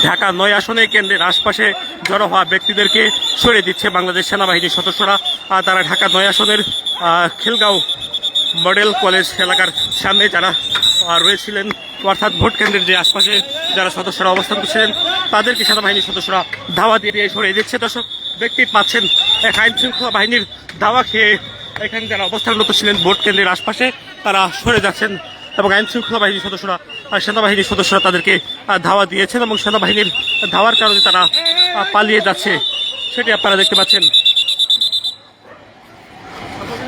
ঢাকা ৯ আসনে কেন্দ্রের আশপাশে জড়ো হওয়া ব্যক্তিদেরকে সরিয়ে দিচ্ছে বাংলাদেশ সেনাবাহিনীর সদস্যরা। তারা ঢাকা ৯ আসনের খিলগাঁও মডেল কলেজ এলাকার সামনে যারা রয়েছিলেন, অর্থাৎ ভোট কেন্দ্রের যে আশপাশে যারা সদস্যরা অবস্থান করছিলেন তাদেরকে সেনাবাহিনীর সদস্যরা ধাওয়া দিয়ে সরিয়ে দিচ্ছে। দর্শক দেখতে পাচ্ছেন আইন শৃঙ্খলা বাহিনীর ধাওয়া খেয়ে এখানে যারা অবস্থানরত ছিলেন ভোট কেন্দ্রের আশপাশে তারা সরে যাচ্ছেন এবং আইন শৃঙ্খলা বাহিনীর সদস্যরা সেনাবাহিনীর সদস্যরা তাদেরকে ধাওয়া দিয়েছেন এবং সেনাবাহিনীর ধাওয়ার কারণে তারা পালিয়ে যাচ্ছে, সেটি আপনারা দেখতে পাচ্ছেন।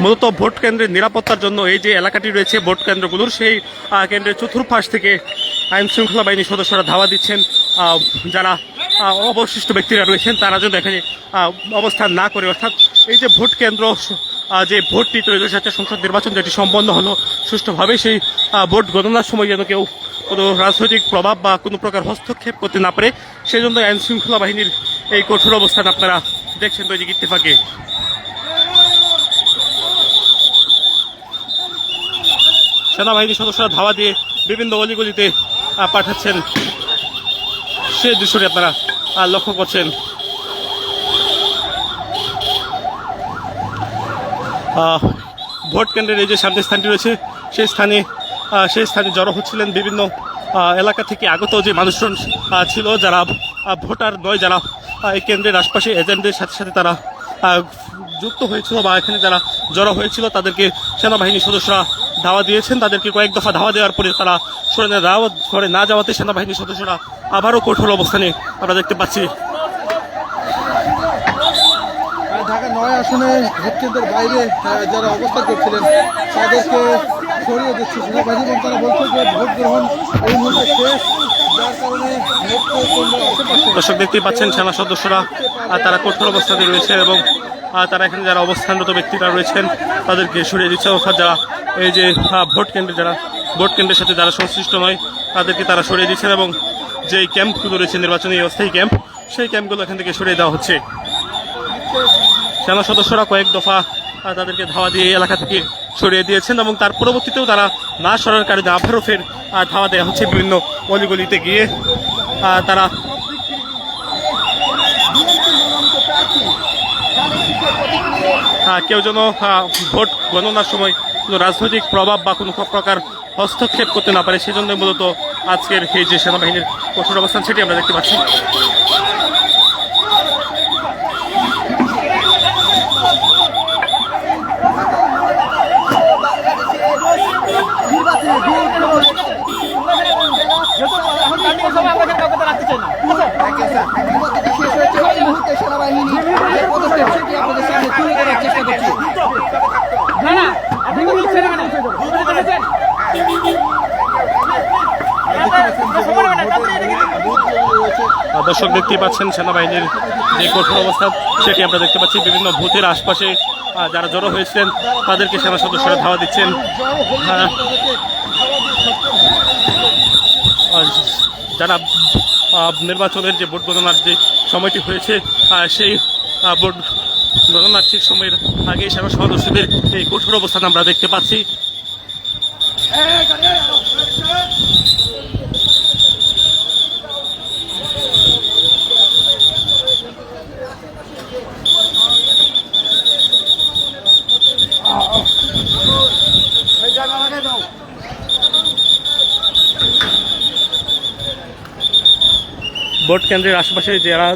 মূলত ভোট কেন্দ্রের নিরাপত্তার জন্য এই যে এলাকাটি রয়েছে ভোট কেন্দ্রগুলোর, সেই কেন্দ্রের চতুর্পাশ থেকে আইন শৃঙ্খলা বাহিনীর সদস্যরা ধাওয়া দিচ্ছেন যারা অবশিষ্ট ব্যক্তিরা রয়েছেন তারা যেন এখানে অবস্থান না করে, অর্থাৎ এই যে ভোট কেন্দ্র যে ভোটটি ত্রয়োদশ জাতীয় সংসদ নির্বাচন যেটি সম্পন্ন হলো সুষ্ঠুভাবে, সেই ভোট গণনার সময় যেন কেউ কোনো রাজনৈতিক প্রভাব বা কোনো প্রকার হস্তক্ষেপ করতে না পারে, সেই জন্য আইন শৃঙ্খলা বাহিনীর এই কঠোর অবস্থান আপনারা দেখছেন দৈনিক ইত্তেফাকে। সেনাবাহিনীর সদস্যরা ধাওয়া দিয়ে বিভিন্ন অলিগলিতে পাঠাচ্ছেন, সেই দৃশ্যটি আপনারা লক্ষ্য করছেন। ভোট কেন্দ্রের এই যে সামনের স্থানটি রয়েছে সেই স্থানে জড়ো হচ্ছিলেন বিভিন্ন এলাকা থেকে আগত যে মানুষজন ছিল, যারা ভোটার নয়, যারা এই কেন্দ্রের আশপাশে এজেন্টদের সাথে সাথে তারা যুক্ত হয়েছিল বা এখানে যারা জড়ো হয়েছিল তাদেরকে সেনাবাহিনীর সদস্যরা ধাওয়া দিয়েছেন। তাদেরকে কয়েক দফা ধাওয়া দেওয়ার পরে তারা সরে না যাওয়াতে সেনাবাহিনীর সদস্যরা আবারও কঠোর অবস্থানে আমরা দেখতে পাচ্ছি। ঢাকা ৯ আসনে ভোট কেন্দ্রের বাইরে যারা অবস্থান করছিলেন তাদেরকে সরিয়ে দিচ্ছে সেনাবাহিনী এবং তারা বলছে যে ভোট গ্রহণ এই মুহূর্তে শেষ, যার কারণে দর্শক দেখতেই পাচ্ছেন সেনা সদস্যরা তারা কঠোর অবস্থানে রয়েছে এবং তারা এখানে যারা অবস্থানরত ব্যক্তিরা রয়েছেন তাদেরকে সরিয়ে দিচ্ছে, অর্থাৎ যারা এই যে ভোট কেন্দ্রের সাথে যারা সংশ্লিষ্ট নয় তাদেরকে তারা সরিয়ে দিচ্ছেন এবং যে ক্যাম্পগুলো রয়েছে নির্বাচনী অস্থায়ী ক্যাম্প, সেই ক্যাম্পগুলো এখান থেকে সরিয়ে দেওয়া হচ্ছে। সেনা সদস্যরা কয়েক দফা তাদেরকে ধাওয়া দিয়ে এলাকা থেকে সরিয়ে দিয়েছেন এবং তার পরবর্তীতেও তারা না সরার কারণে আবারও ফের ধাওয়া দেওয়া হচ্ছে বিভিন্ন অলিগলিতে গিয়ে। তারা কেউ যেন ভোট গণনার সময় কোনো রাজনৈতিক প্রভাব বা কোনো প্রকার হস্তক্ষেপ করতে না পারে, সেজন্য মূলত আজকের এই যে সেনাবাহিনীর কঠোর অবস্থান সেটি আমরা দেখতে পাচ্ছি। দর্শক দেখতেই পাচ্ছেন সেনাবাহিনীর যে কঠোর অবস্থা সেটি আমরা দেখতে পাচ্ছি। বিভিন্ন বুথের আশপাশে যারা জড়ো হয়েছিলেন তাদেরকে সেনা সদস্যরা ধাওয়া দিচ্ছেন। যারা নির্বাচনের যে ভোট গণনার যে সময়টি হয়েছে সেই ভোট গণনার ঠিক সময়ের আগে সেনা সদস্যদের এই কঠোর অবস্থান আমরা দেখতে পাচ্ছি। ভোট কেন্দ্রের আশেপাশে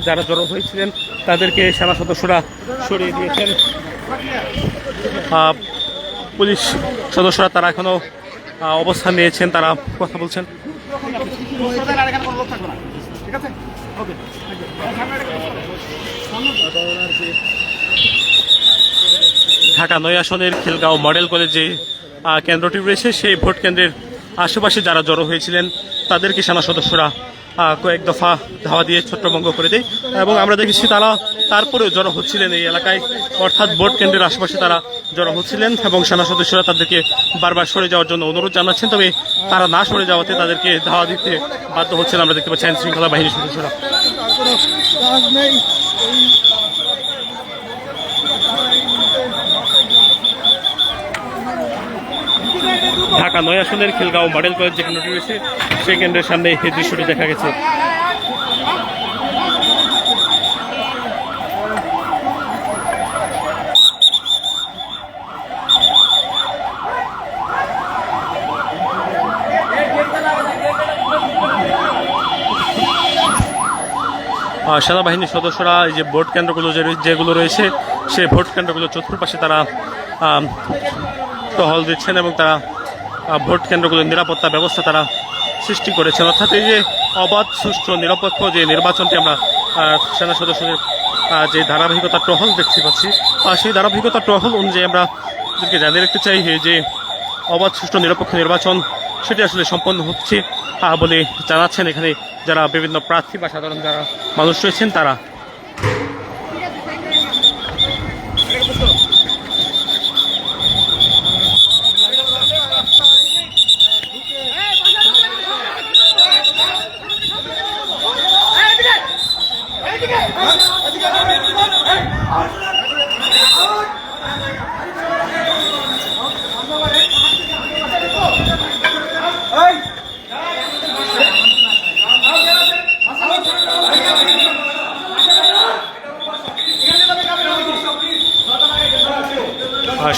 যারা জড়ো হয়েছিলেন তাদেরকে সেনা সদস্যরা সরিয়ে দিয়েছেন। পুলিশ সদস্যরা তারা এখনো অবস্থান নিয়েছেন, তারা কথা বলছেন। ঢাকা ৯ আসনের খিলগাঁও মডেল কলেজে কেন্দ্রটি রয়েছে, সেই ভোট কেন্দ্রের আশেপাশে যারা জড়ো হয়েছিলেন তাদেরকে সেনা সদস্যরা কয়েক দফা ধাওয়া দিয়ে ছত্রভঙ্গ করে দেয় এবং আমরা দেখেছি তারা তারপরেও জড়ো হচ্ছিলেন এই এলাকায়, অর্থাৎ ভোট কেন্দ্রের আশেপাশে তারা জড়ো হচ্ছিলেন এবং সেনা সদস্যরা তাদেরকে বারবার সরে যাওয়ার জন্য অনুরোধ জানাচ্ছেন, তবে তারা না সরে যাওয়াতে তাদেরকে ধাওয়া দিতে বাধ্য হচ্ছেন। আমরা দেখতে পাচ্ছি আইন শৃঙ্খলা বাহিনীর সদস্যরা। ঢাকা ৯ আসনের খিলগাঁও মডেল কলেজ যে কেন্দ্রটি রয়েছে সেই কেন্দ্রের সামনে এই দৃশ্যটি দেখা গেছে। সেনাবাহিনীর সদস্যরা এই যে ভোট কেন্দ্রগুলো যেগুলো রয়েছে সেই ভোট কেন্দ্রগুলোর চতুর্পাশে তারা টহল দিচ্ছেন এবং তারা ভোট কেন্দ্রগুলোর নিরাপত্তা ব্যবস্থা তারা সৃষ্টি করেছেন। অর্থাৎ এই যে অবাধ সুষ্ঠু নিরপেক্ষ যে নির্বাচনটি আমরা সেনা সদস্যদের যে ধারাবাহিকতা টহল দেখতে পাচ্ছি সেই ধারাবাহিকতা টহল অনুযায়ী আমরা তাদেরকে জানিয়ে রাখতে চাই যে অবাধ সুষ্ঠু নিরপেক্ষ নির্বাচন সেটি আসলে সম্পন্ন হচ্ছে বলে জানাচ্ছেন এখানে যারা বিভিন্ন প্রার্থী বা সাধারণ যারা মানুষ রয়েছেন তারা।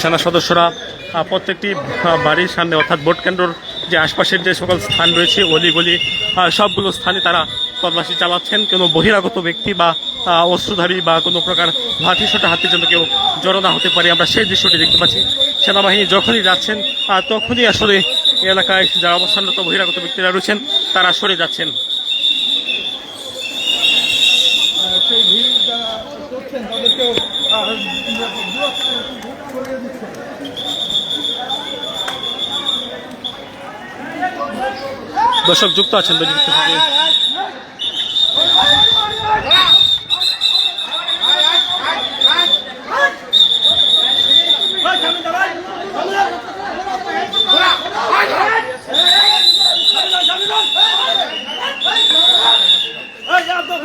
সেনা সদস্যরা প্রত্যেকটি বাড়ির সামনে অর্থাৎ ভোট কেন্দ্রর যে আশপাশের যে সকল স্থান রয়েছে অলিগলি সবগুলো স্থানে তারা তল্লাশি চালাচ্ছেন। কোনো বহিরাগত ব্যক্তি বা অস্ত্রধারী বা কোনো প্রকার লাঠিসোঁটা হাতে যেন কেউ জড়ো না হতে পারে আমরা সেই দৃশ্যটি দেখতে পাচ্ছি। সেনাবাহিনী যখনই যাচ্ছেন তখনই আসলে এলাকায় যারা অবস্থানরত বহিরাগত ব্যক্তিরা রয়েছেন তারা সরে যাচ্ছেন। সেই ভিড় যারা করছেন তাদেরকেও দর্শক যুক্ত আছেন দৈনিক থেকে।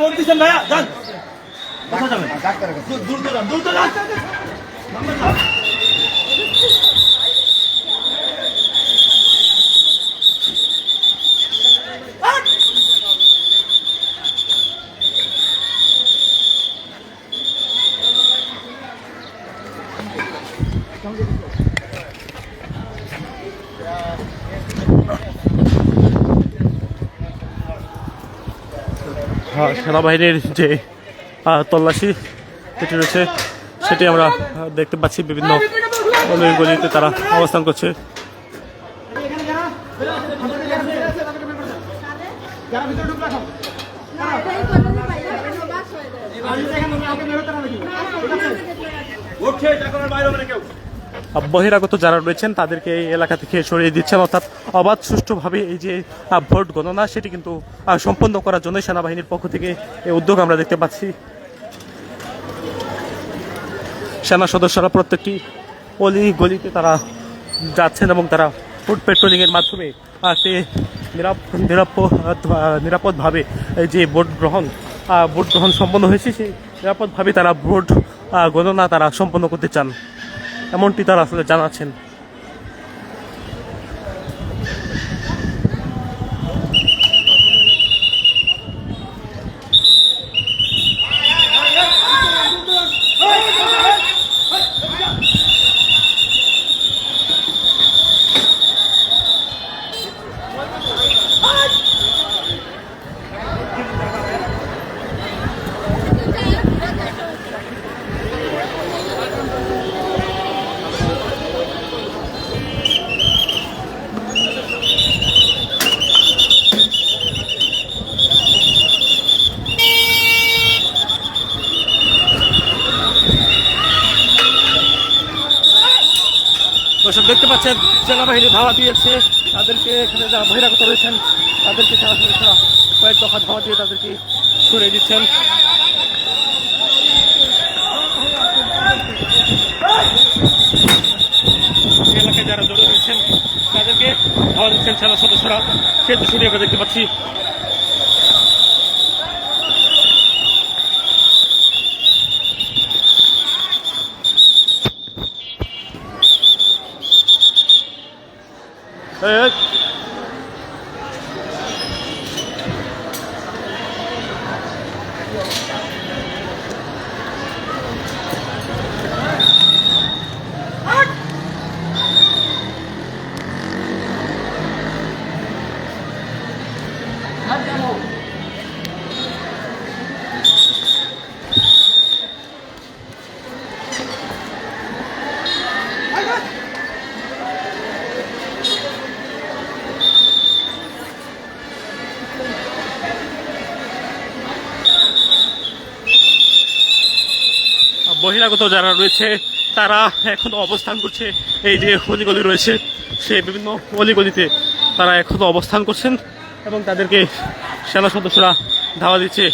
ভোট দিচ্ছেন ভাইয়া যান কথা যাবেন দূর তো যান দূর তো যান। সেনাবাহিনীর যে তল্লাশি যেটি রয়েছে সেটি আমরা দেখতে পাচ্ছি বিভিন্ন গলিতে তারা অবস্থান করছে। বহিরাগত যারা রয়েছেন তাদেরকে এই এলাকা থেকে সরিয়ে দিচ্ছেন। অর্থাৎ অবাধ সুষ্ঠুভাবে এই যে ভোট গণনা সেটি কিন্তু সম্পন্ন করার জন্য সেনাবাহিনীর পক্ষ থেকে এই উদ্যোগ আমরা দেখতে পাচ্ছি। সেনা সদস্যরা প্রত্যেকটি অলি গলিতে তারা যাচ্ছেন এবং তারা ফুট পেট্রোলিংয়ের মাধ্যমে একটি নিরাপদভাবে এই যে ভোট গ্রহণ সম্পন্ন হয়েছে সেই নিরাপদভাবে তারা ভোট গণনা তারা সম্পন্ন করতে চান এমনটি তারা আসলে জানাচ্ছেন। দর্শক দেখতে পাচ্ছেন সেনাবাহিনী ধাওয়া দিয়েছে তাদেরকে, এখানে যারা বহিরাগত রয়েছেন তাদেরকে কয়েক দফা ধাওয়া দিয়ে তাদেরকে সরিয়ে দিচ্ছেন। এলাকায় যারা জড়ো হয়েছেন তাদেরকে ধাওয়া দিচ্ছেন সেনা সদস্যরা, সে দৃশ্যটি আমরা দেখতে পাচ্ছি। বহিরাগত যারা রয়েছে তারা এখনো অবস্থান করছে। এই যে অলিগলি রয়েছে সেই বিভিন্ন অলিগলিতে তারা এখনো অবস্থান করছেন এবং তাদেরকে সেনা সদস্যরা ধাওয়া দিচ্ছে।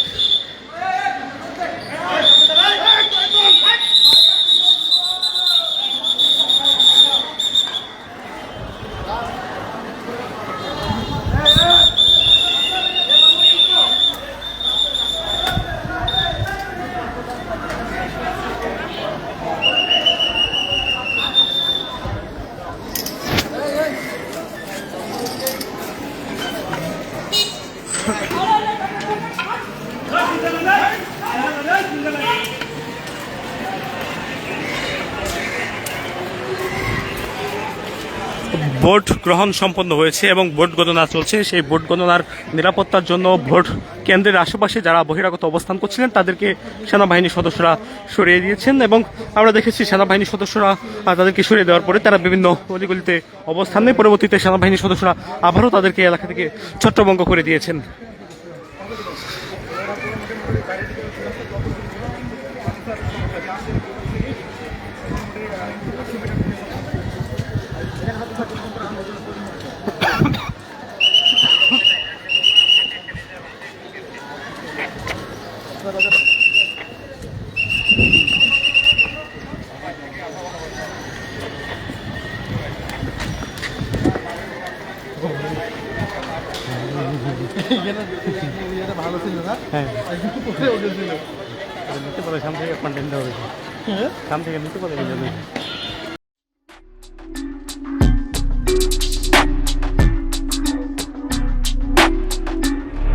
ভোট গ্রহণ সম্পন্ন হয়েছে এবং ভোট গণনা চলছে। সেই ভোট গণনার নিরাপত্তার জন্য ভোট কেন্দ্রের আশেপাশে যারা বহিরাগত অবস্থান করছিলেন তাদেরকে সেনাবাহিনীর সদস্যরা সরিয়ে দিয়েছেন এবং আমরা দেখেছি সেনাবাহিনীর সদস্যরা তাদেরকে সরিয়ে দেওয়ার পরে তারা বিভিন্ন অলিগলিতে অবস্থান নেয়। পরবর্তীতে সেনাবাহিনীর সদস্যরা আবারও তাদেরকে এলাকা থেকে ছত্রভঙ্গ করে দিয়েছেন। ভালো ছিল না? হ্যাঁ, কোথায় উঠেছিল? নিতে পারে সামনে থেকে কন্টেন্ট হবে, সামনে থেকে নিতে পারে।